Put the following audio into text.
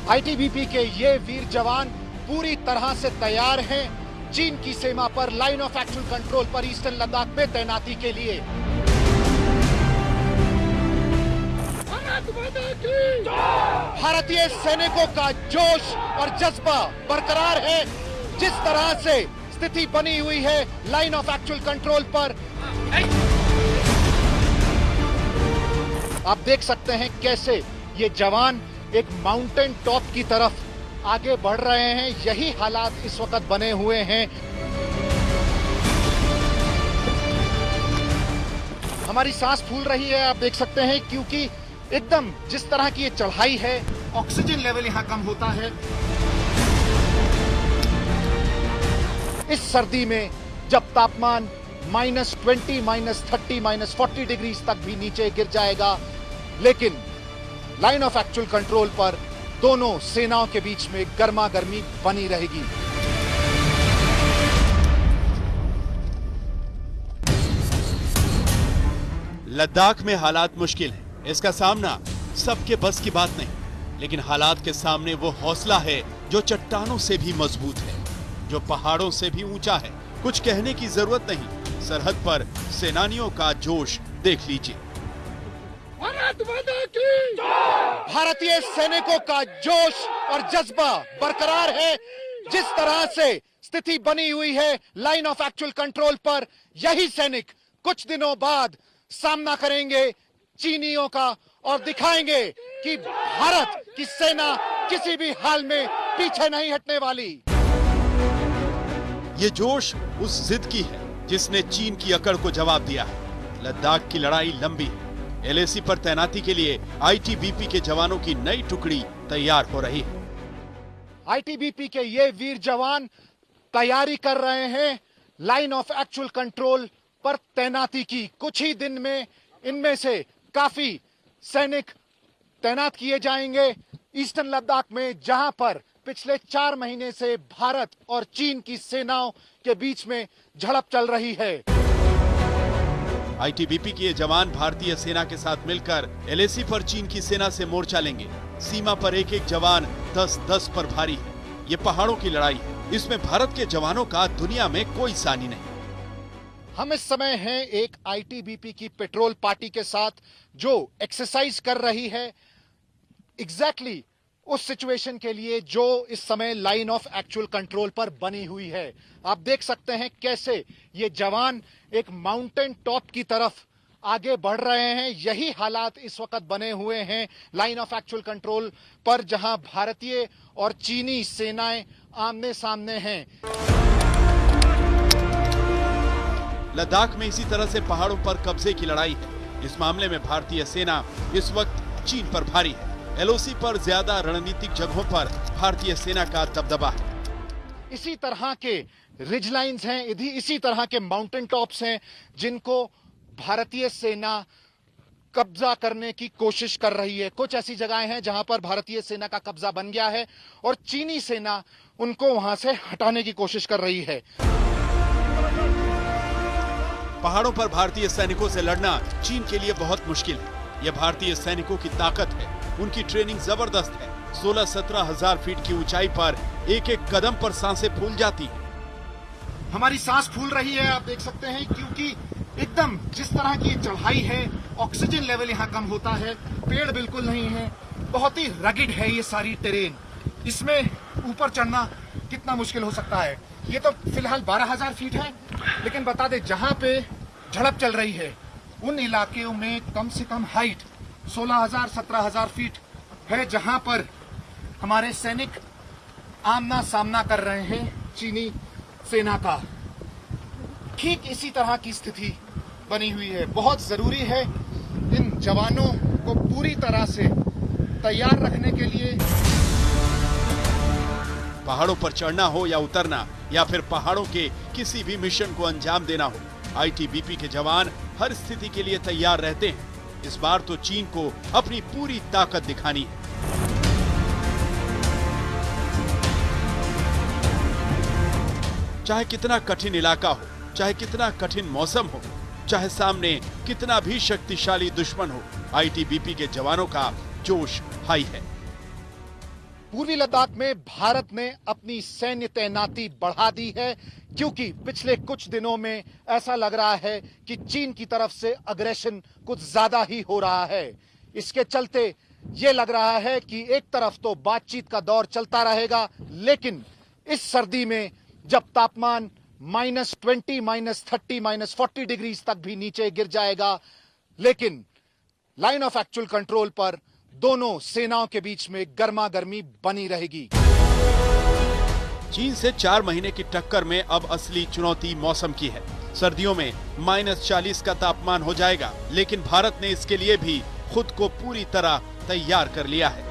ITBP के ये वीर जवान पूरी तरह से तैयार हैं चीन की सीमा पर लाइन ऑफ एक्चुअल कंट्रोल पर ईस्टर्न लद्दाख में तैनाती के लिए। भारतीय सैनिकों का जोश और जज्बा बरकरार है। जिस तरह से स्थिति बनी हुई है लाइन ऑफ एक्चुअल कंट्रोल पर, आप देख सकते हैं कैसे ये जवान एक माउंटेन टॉप की तरफ आगे बढ़ रहे हैं। यही हालात इस वक्त बने हुए हैं। हमारी सांस फूल रही है, आप देख सकते हैं, क्योंकि एकदम जिस तरह की ये चढ़ाई है, ऑक्सीजन लेवल यहां कम होता है। इस सर्दी में जब तापमान -20, -30, -40 डिग्री तक भी नीचे गिर जाएगा, लेकिन लाइन ऑफ एक्चुअल कंट्रोल पर दोनों सेनाओं के बीच में गर्मा गर्मी बनी रहेगी। लद्दाख में हालात मुश्किल हैं। इसका सामना सबके बस की बात नहीं, लेकिन हालात के सामने वो हौसला है जो चट्टानों से भी मजबूत है, जो पहाड़ों से भी ऊंचा है। कुछ कहने की जरूरत नहीं, सरहद पर सेनानियों का जोश देख लीजिए। भारतीय सैनिकों का जोश और जज्बा बरकरार है। जिस तरह से स्थिति बनी हुई है लाइन ऑफ एक्चुअल कंट्रोल पर, यही सैनिक कुछ दिनों बाद सामना करेंगे चीनियों का और दिखाएंगे कि भारत की सेना किसी भी हाल में पीछे नहीं हटने वाली। ये जोश उस जिद की है जिसने चीन की अकड़ को जवाब दिया है। लद्दाख की लड़ाई लंबी है। एलएसी पर तैनाती के लिए आईटीबीपी के जवानों की नई टुकड़ी तैयार हो रही है। आईटीबीपी के ये वीर जवान तैयारी कर रहे हैं लाइन ऑफ एक्चुअल कंट्रोल पर तैनाती की। कुछ ही दिन में इनमें से काफी सैनिक तैनात किए जाएंगे ईस्टर्न लद्दाख में, जहां पर पिछले 4 महीने से भारत और चीन की सेनाओं के बीच में झड़प चल रही है। आईटीबीपी के ये जवान भारतीय सेना के साथ मिलकर एलएसी पर चीन की सेना से मोर्चा लेंगे। सीमा पर एक एक जवान 10-10 पर भारी है। ये पहाड़ों की लड़ाई है, इसमें भारत के जवानों का दुनिया में कोई सानी नहीं। हम इस समय हैं एक आईटीबीपी की पेट्रोल पार्टी के साथ जो एक्सरसाइज कर रही है एग्जैक्टली उस सिचुएशन के लिए जो इस समय लाइन ऑफ एक्चुअल कंट्रोल पर बनी हुई है। आप देख सकते हैं कैसे ये जवान एक माउंटेन टॉप की तरफ आगे बढ़ रहे हैं। यही हालात इस वक्त बने हुए हैं लाइन ऑफ एक्चुअल कंट्रोल पर, जहां भारतीय और चीनी सेनाएं आमने सामने हैं। लद्दाख में इसी तरह से पहाड़ों पर कब्जे की लड़ाई है। इस मामले में भारतीय सेना इस वक्त चीन पर भारी है। एलओसी पर ज्यादा रणनीतिक जगहों पर भारतीय सेना का दबदबा है। इसी तरह के रिज लाइन्स हैं, इसी तरह के माउंटेन टॉप्स हैं जिनको भारतीय सेना कब्जा करने की कोशिश कर रही है। कुछ ऐसी जगहें हैं जहां पर भारतीय सेना का कब्जा बन गया है और चीनी सेना उनको वहां से हटाने की कोशिश कर रही है। पहाड़ों पर भारतीय सैनिकों से लड़ना चीन के लिए बहुत मुश्किल है। यह भारतीय सैनिकों की ताकत है, उनकी ट्रेनिंग जबरदस्त है। 16-17 हजार फीट की ऊंचाई पर एक एक कदम पर सांसें फूल जाती हैं। हमारी सांस फूल रही है, आप देख सकते हैं, क्योंकि एकदम जिस तरह की चढ़ाई है, ऑक्सीजन लेवल यहाँ कम होता है, पेड़ बिल्कुल नहीं है, बहुत ही रगिड है ये सारी टेरेन। इसमें ऊपर चढ़ना कितना मुश्किल हो सकता है। ये तो फिलहाल 12,000 फीट है, लेकिन बता दें जहां पे झड़प चल रही है उन इलाकों में कम से कम हाइट 16,000-17,000 फीट है, जहां पर हमारे सैनिक आमना सामना कर रहे हैं चीनी सेना का। ठीक इसी तरह की स्थिति बनी हुई है। बहुत जरूरी है इन जवानों को पूरी तरह से तैयार रखने के लिए। पहाड़ों पर चढ़ना हो या उतरना या फिर पहाड़ों के किसी भी मिशन को अंजाम देना हो, आईटीबीपी के जवान हर स्थिति के लिए तैयार रहते हैं। इस बार तो चीन को अपनी पूरी ताकत दिखानी है। चाहे कितना कठिन इलाका हो, चाहे कितना कठिन मौसम हो, चाहे सामने कितना भी शक्तिशाली दुश्मन हो, आईटीबीपी के जवानों का जोश हाई है। पूर्वी लद्दाख में भारत ने अपनी सैन्य तैनाती बढ़ा दी है क्योंकि पिछले कुछ दिनों में ऐसा लग रहा है कि चीन की तरफ से अग्रेशन कुछ ज्यादा ही हो रहा है। इसके चलते यह लग रहा है कि एक तरफ तो बातचीत का दौर चलता रहेगा, लेकिन इस सर्दी में जब तापमान -20, -30, -40 डिग्री तक भी नीचे गिर जाएगा, लेकिन लाइन ऑफ एक्चुअल कंट्रोल पर दोनों सेनाओं के बीच में गर्मा गर्मी बनी रहेगी। चीन से 4 महीने की टक्कर में अब असली चुनौती मौसम की है। सर्दियों में -40 का तापमान हो जाएगा, लेकिन भारत ने इसके लिए भी खुद को पूरी तरह तैयार कर लिया है।